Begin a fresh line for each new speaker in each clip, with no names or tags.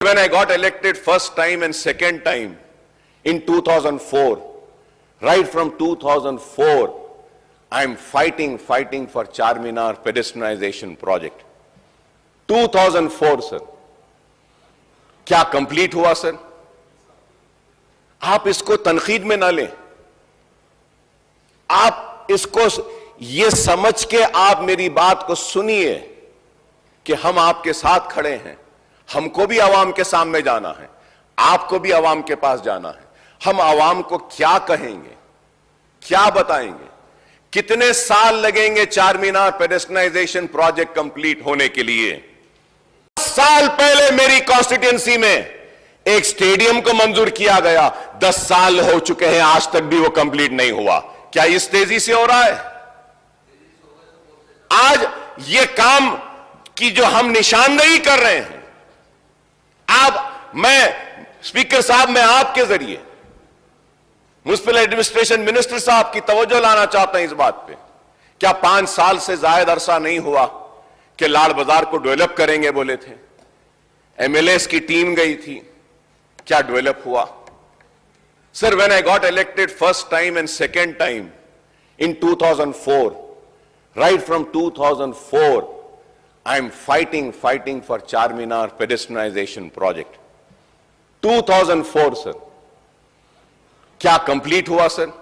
When I got elected first time and second time in 2004, right from 2004, I'm fighting for Charminar pedestrianization project. 2004 sir, क्या complete हुआ sir? आप इसको तनकीद में ना लें, आप इसको ये समझ के आप मेरी बात को सुनिए कि हम आपके साथ खड़े हैं। हमको भी आवाम के सामने जाना है, आपको भी आवाम के पास जाना है। हम आवाम को क्या कहेंगे, क्या बताएंगे, कितने साल लगेंगे चारमीनार पेडेस्ट्रियनाइजेशन प्रोजेक्ट कंप्लीट होने के लिए? 10 साल पहले मेरी कॉन्स्टिट्यूएंसी में एक स्टेडियम को मंजूर किया गया, 10 साल हो चुके हैं, आज तक भी वो कंप्लीट नहीं हुआ। क्या इस तेजी से हो रहा है? आज ये काम की जो हम निशानदेही कर रहे हैं, मैं स्पीकर साहब, मैं आपके जरिए म्युनिसिपल एडमिनिस्ट्रेशन मिनिस्टर साहब की तवज्जो लाना चाहता हूं इस बात पे। क्या 5 साल से ज्यादा अरसा नहीं हुआ कि लाल बाजार को डेवलप करेंगे बोले थे, एमएलएस की टीम गई थी, क्या डेवलप हुआ? Sir, when I got elected first time and second time in 2004, right from 2004, I am fighting for Charminar pedestrianization project. 2004 sir, क्या कंप्लीट हुआ सर?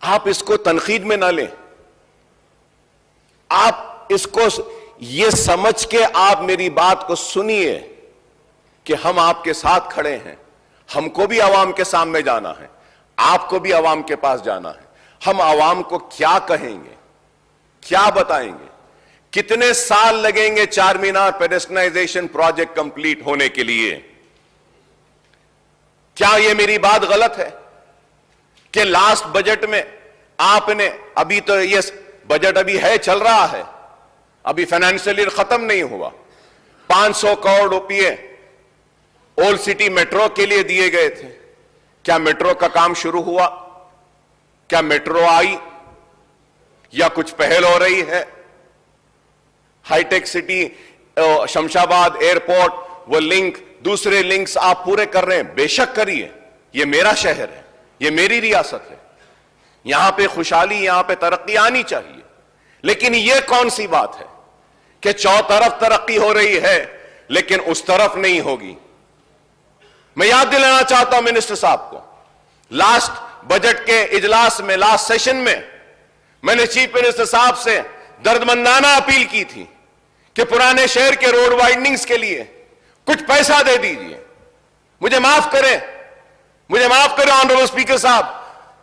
आप इसको तनकीद में ना लें, आप इसको ये समझ के आप मेरी बात को सुनिए कि हम आपके साथ खड़े हैं। हमको भी आवाम के सामने जाना है, आपको भी आवाम के पास जाना है। हम आवाम को क्या कहेंगे, क्या बताएंगे, कितने साल लगेंगे चारमीनार पेडेस्ट्रियनाइजेशन प्रोजेक्ट कंप्लीट होने के लिए? क्या यह मेरी बात गलत है कि लास्ट बजट में आपने, अभी तो ये बजट अभी है, चल रहा है, अभी फाइनेंशियल ईयर खत्म नहीं हुआ, 500 करोड़ रुपए ओल्ड सिटी मेट्रो के लिए दिए गए थे। क्या मेट्रो का काम शुरू हुआ? क्या मेट्रो आई या कुछ पहल हो रही है? हाईटेक सिटी, शमशाबाद एयरपोर्ट, वो लिंक, दूसरे लिंक्स आप पूरे कर रहे हैं, बेशक करिए, ये मेरा शहर है, ये मेरी रियासत है, यहां पे खुशहाली, यहां पे तरक्की आनी चाहिए। लेकिन ये कौन सी बात है कि चौतरफ तरक्की हो रही है लेकिन उस तरफ नहीं होगी? मैं याद दिलाना चाहता हूं मिनिस्टर साहब को, लास्ट बजट के इजलास में, लास्ट सेशन में, मैंने चीफ मिनिस्टर साहब से दर्दमंदाना अपील की थी कि पुराने शहर के रोड वाइडनिंग्स के लिए कुछ पैसा दे दीजिए। मुझे माफ करें ऑनरेबल स्पीकर साहब,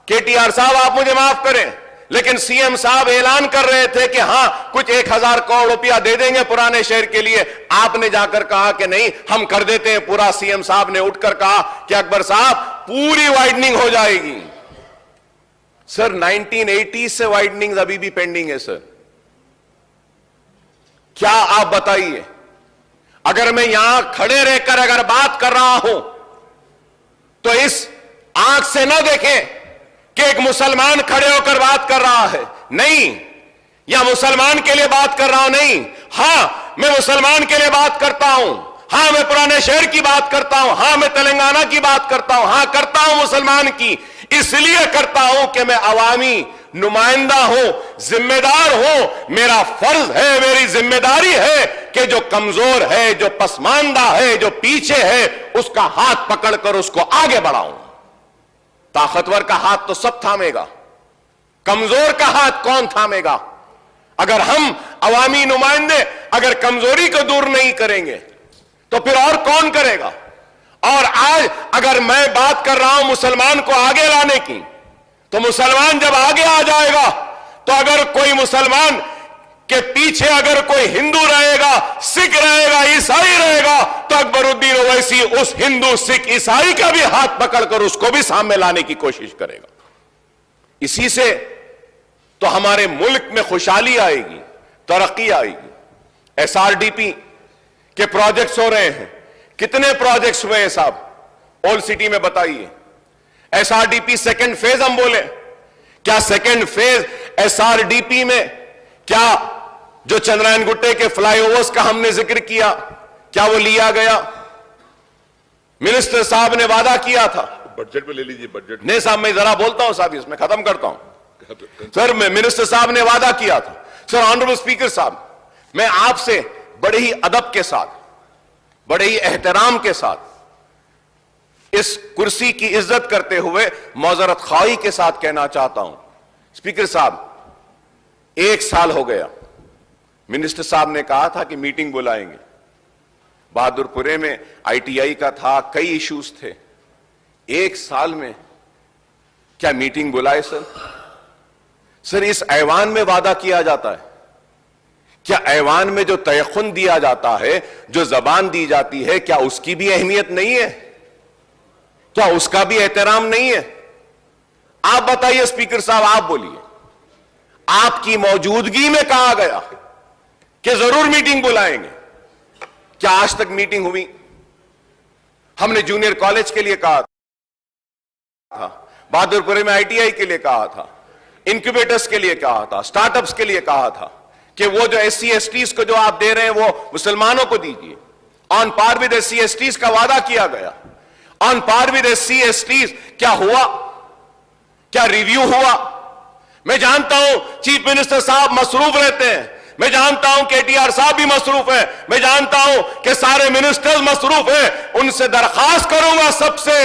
केटीआर साहब, आप मुझे माफ करें, लेकिन सीएम साहब ऐलान कर रहे थे कि हां कुछ 1000 करोड़ रुपया दे देंगे पुराने शहर के लिए। आपने जाकर कहा कि नहीं, हम कर देते हैं पूरा। सीएम साहब ने उठकर कहा कि अकबर साहब, पूरी वाइडनिंग हो जाएगी। सर, 1980 से वाइडनिंग अभी भी पेंडिंग है सर। क्या आप बताइए, अगर मैं यहां खड़े रहकर अगर बात कर रहा हूं तो इस आंख से ना देखें कि एक मुसलमान खड़े होकर बात कर रहा है, नहीं, या मुसलमान के लिए बात कर रहा हूं, नहीं। हां, मैं मुसलमान के लिए बात करता हूं, हां मैं पुराने शहर की बात करता हूं, हां मैं तेलंगाना की बात करता हूं, हां करता हूं मुसलमान की, इसलिए करता हूं कि मैं अवामी नुमाइंदा हूं, जिम्मेदार हूं। मेरा फर्ज है, मेरी जिम्मेदारी है कि जो कमजोर है, जो पसमानदा है, जो पीछे है, उसका हाथ पकड़कर उसको आगे बढ़ाऊं। ताकतवर का हाथ तो सब थामेगा, कमजोर का हाथ कौन थामेगा? अगर हम अवामी नुमाइंदे अगर कमजोरी को दूर नहीं करेंगे तो फिर और कौन करेगा? और आज अगर मैं बात कर रहा हूं मुसलमान को आगे लाने की, तो मुसलमान जब आगे आ जाएगा तो अगर कोई मुसलमान के पीछे अगर कोई हिंदू रहेगा, सिख रहेगा, ईसाई रहेगा, तो अकबरुद्दीन ओवैसी उस हिंदू, सिख, ईसाई का भी हाथ पकड़कर उसको भी सामने लाने की कोशिश करेगा। इसी से तो हमारे मुल्क में खुशहाली आएगी, तरक्की आएगी। एसआरडीपी के प्रोजेक्ट्स हो रहे हैं, कितने प्रोजेक्ट्स हुए हैं साहब ओल्ड सिटी में, बताइए। एसआरडीपी सेकंड फेज हम बोले, क्या सेकंड फेज एसआरडीपी में, क्या जो चंद्रायन गुट्टे के फ्लाईओवर्स का हमने जिक्र किया, क्या वो लिया गया? मिनिस्टर साहब ने वादा किया था,
बजट में ले लीजिए। बजट
नहीं साहब, मैं जरा बोलता हूं साहब, इसमें खत्म करता हूं। सर, मिनिस्टर साहब ने वादा किया था। सर, ऑनरेबल स्पीकर साहब, मैं आपसे बड़े ही अदब के साथ, बड़े ही एहतराम के साथ, इस कुर्सी की इज्जत करते हुए मौजरत ख्वाही के साथ कहना चाहता हूं, स्पीकर साहब, 1 साल हो गया, मिनिस्टर साहब ने कहा था कि मीटिंग बुलाएंगे। बहादुरपुरे में ITI का था, कई इश्यूज थे। 1 साल में क्या मीटिंग बुलाए सर? सर, इस ऐवान में वादा किया जाता है क्या? ऐवान में जो तयखुन दिया जाता है, जो जबान दी जाती है, क्या उसकी भी अहमियत नहीं है? क्या उसका भी एहतराम नहीं है? आप बताइए स्पीकर साहब, आप बोलिए, आपकी मौजूदगी में कहा गया कि जरूर मीटिंग बुलाएंगे। क्या आज तक मीटिंग हुई? हमने जूनियर कॉलेज के लिए कहा था, बहादुरपुरे में ITI के लिए कहा था, इंक्यूबेटर्स के लिए कहा था, स्टार्टअप्स के लिए कहा था कि वो जो SC STs को जो आप दे रहे हैं वो मुसलमानों को दीजिए। On par with SC STs का वादा किया गया। On par with SC STs क्या हुआ? क्या रिव्यू हुआ? मैं जानता हूं चीफ मिनिस्टर साहब मसरूफ रहते हैं, मैं जानता हूं KTR साहब भी मसरूफ है, मैं जानता हूं कि सारे मिनिस्टर्स मसरूफ हैं। उनसे दरखास्त करूंगा सबसे,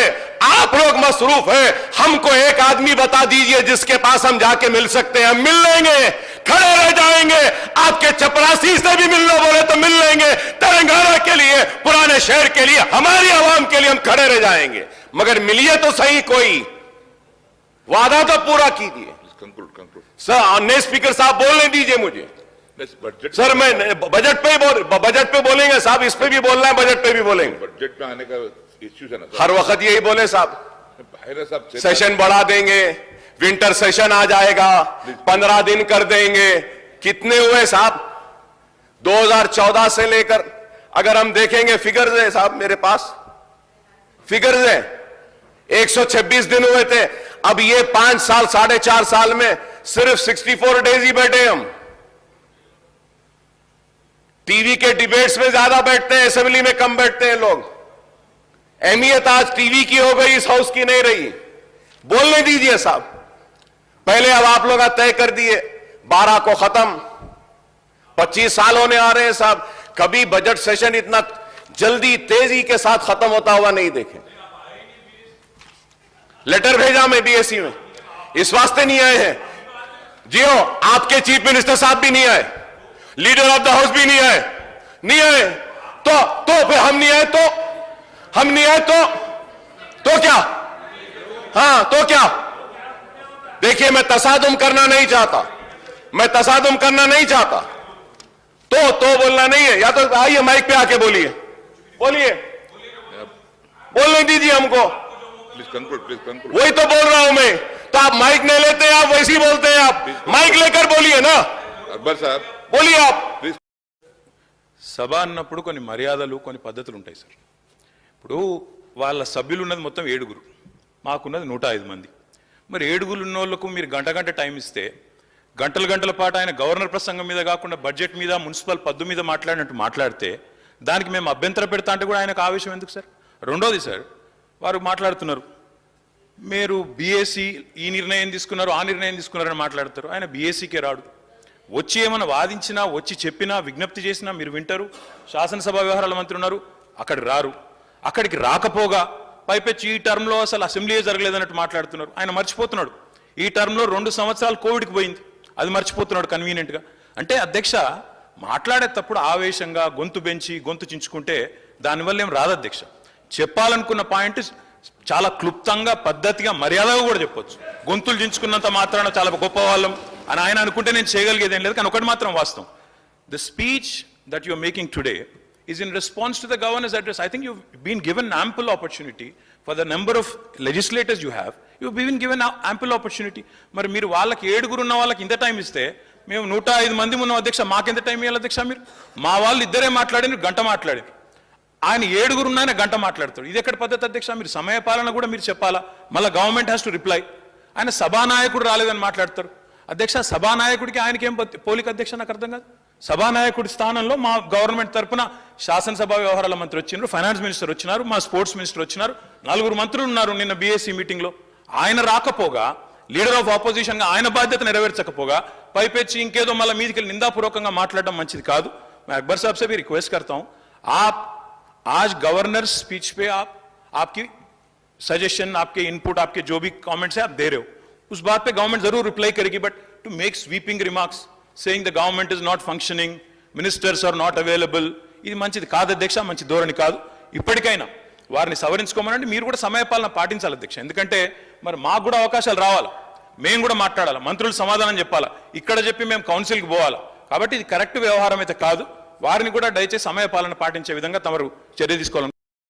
आप लोग मसरूफ हैं, हमको एक आदमी बता दीजिए जिसके पास हम जाके मिल सकते हैं। हम मिल लेंगे, खड़े रह जाएंगे, आपके चपरासी से भी मिलना बोले तो मिल लेंगे। तेलंगाना के लिए, पुराने शहर के लिए, हमारी आवाम के लिए हम खड़े रह जाएंगे, मगर मिलिए तो सही, कोई वादा तो पूरा कीजिए। सर, नए स्पीकर साहब बोलने दीजिए मुझे। सर, मैं बजट पे बोलेंगे साहब, इस पे भी बोलना है, बजट पे भी बोलेंगे।
बजट में आने का इश्यू है ना,
हर वक्त यही बोले साहब, सेशन बढ़ा देंगे, विंटर सेशन आ जाएगा, 15 दिन कर देंगे। कितने हुए साहब? 2014 से लेकर, अगर हम देखेंगे, फिगर्स है साहब मेरे पास, फिगर्स है, 126 दिन हुए थे। अब ये 5 साल, 4.5 साल में सिर्फ 64 डेज ही बैठे हम। टीवी के डिबेट्स में ज्यादा बैठते हैं, असेंबली में कम बैठते हैं लोग। अहमियत आज टीवी की हो गई, इस हाउस की नहीं रही। बोलने दीजिए साहब। पहले अब आप लोग तय कर दिए 12 को खत्म, 25 साल होने आ रहे हैं साहब, कभी बजट सेशन इतना जल्दी तेजी के साथ खत्म होता हुआ नहीं देखे। लेटर भेजा मैं BSc में, इस वास्ते नहीं आए हैं। जियो, आपके चीफ मिनिस्टर साहब भी नहीं आए, लीडर ऑफ द हाउस भी नहीं आए, नहीं आए तो फिर हम नहीं आए तो क्या? हां, तो क्या? देखिए, मैं तसादुम करना नहीं चाहता, तो बोलना नहीं है। या तो आइए माइक पे आके बोलिए, बोलने दीजिए हमको।
Please conclude.
वही तो बोल रहा हूं मैं। तो आप माइक नहीं लेते हैं, आप वैसे ही बोलते हैं। आप माइक लेकर बोलिए ना।
अकबर साहब,
बोलिए आप।
సభ అన్నప్పుడు కొన్ని మర్యాదలు, కొన్ని పద్ధతులు ఉంటాయి సార్. ఇప్పుడు వాళ్ళ సభ్యులు ఉన్నది మొత్తం 7, మాకున్నది 105 మంది. మరి 7 ఉన్న వాళ్ళకు మీరు గంట టైం ఇస్తే, గంటల పాటు ఆయన గవర్నర్ ప్రసంగం మీద కాకుండా బడ్జెట్ మీద, మున్సిపల్ పద్దు మీద మాట్లాడినట్టు మాట్లాడితే దానికి మేము అభ్యంతరం పెడతా అంటే కూడా ఆయనకు ఆవేశం ఎందుకు సార్? రెండోది సార్, వారు మాట్లాడుతున్నారు, మీరు BSc ఈ నిర్ణయం తీసుకున్నారు, ఆ నిర్ణయం తీసుకున్నారని మాట్లాడతారు. ఆయన BScకే రాడు. వచ్చి ఏమైనా వాదించినా, వచ్చి చెప్పినా, విజ్ఞప్తి చేసినా మీరు వింటారు. శాసనసభ వ్యవహారాల మంత్రి ఉన్నారు, అక్కడికి రారు. అక్కడికి రాకపోగా పైపెచ్చి ఈ టర్మ్లో అసలు అసెంబ్లీయే జరగలేదన్నట్టు మాట్లాడుతున్నారు. ఆయన మర్చిపోతున్నాడు, ఈ టర్మ్లో 2 సంవత్సరాలు కోవిడ్కి పోయింది, అది మర్చిపోతున్నాడు కన్వీనియంట్గా. అంటే అధ్యక్ష, మాట్లాడేటప్పుడు ఆవేశంగా గొంతు పెంచి గొంతు చించుకుంటే దానివల్ల ఏం రాదు అధ్యక్ష. చెప్పాలనుకున్న పాయింట్ చాలా క్లుప్తంగా, పద్ధతిగా, మర్యాదగా కూడా చెప్పొచ్చు. గొంతులు చించుకున్నంత మాత్రాన చాలా గొప్ప వాళ్ళం అని ఆయన అనుకుంటే నేను చేయగలిగేది ఏం లేదు. కానీ ఒకటి మాత్రం వాస్తవం, the speech that you are making today is in response to the governor's address. I think you've been given ample opportunity for the number of legislators you have. You've been given ample opportunity. మరి మీరు వాళ్ళకి 7 ఉన్న వాళ్ళకి ఇంత time ఇస్తే, మేము 105 మంది ఉన్నాం అధ్యక్ష, మాకెంత టైం ఇవ్వాలి అధ్యక్ష? మీరు మా వాళ్ళు ఇద్దరే మాట్లాడారు, గంట మాట్లాడారు. ఆయన 7 ఉన్నాయన గంట మాట్లాడతాడు. ఇది ఎక్కడ పద్ధతి అధ్యక్ష? మీరు సమయపాలన కూడా మీరు చెప్పాలా? మళ్ళీ గవర్నమెంట్ హ్యాస్ టు రిప్లై. ఆయన సభానాయకుడు రాలేదని మాట్లాడతారు అధ్యక్ష. సభానాయకుడికి ఆయనకి ఏం పోలిక అధ్యక్ష? నాకు అర్థం కాదు. సభానాయకుడి స్థానంలో మా గవర్నమెంట్ తరపున శాసనసభ వ్యవహారాల మంత్రి వచ్చినారు, ఫైనాన్స్ మినిస్టర్ వచ్చినారు, మా స్పోర్ట్స్ మినిస్టర్ వచ్చినారు, 4 మంత్రులు ఉన్నారు నిన్న బీఎస్సీ మీటింగ్లో. ఆయన రాకపోగా, లీడర్ ఆఫ్ ఆపోజిషన్ గా ఆయన బాధ్యత నెరవేర్చకపోగా పైపెచ్చి ఇంకేదో మళ్ళీ మీదికి నిందాపూర్వకంగా మాట్లాడడం మంచిది కాదు. मैं अकबर साहब से भी रिक्वेस्ट करता हूं, आप आज गवर्नर स्पीच पे आपकी सजेशन, आपके इनपुट, आपके जो भी कमेंट्स है आप दे रहे हो, उस बात पे गवर्नमेंट जरूर रिप्लाई करेगी. But to make sweeping remarks saying the government is not functioning, ministers are not available, ఇది మంచిది కాదు అధ్యక్ష, మంచి ధోరణి కాదు. ఇప్పటికైనా వారిని సవరించుకోమనండి. మీరు కూడా సమయపాలన పాటించాలి అధ్యక్ష. ఎందుకంటే మరి మాకు కూడా అవకాశాలు రావాలి, మేము కూడా మాట్లాడాలి, మంత్రులు సమాధానం చెప్పాలా, ఇక్కడ చెప్పి మేము కౌన్సిల్కి పోవాలా. కాబట్టి ఇది కరెక్ట్ వ్యవహారం అయితే కాదు. వారిని కూడా దయచేసి సమయపాలన పాటించే విధంగా తమరు చర్య తీసుకోవాలని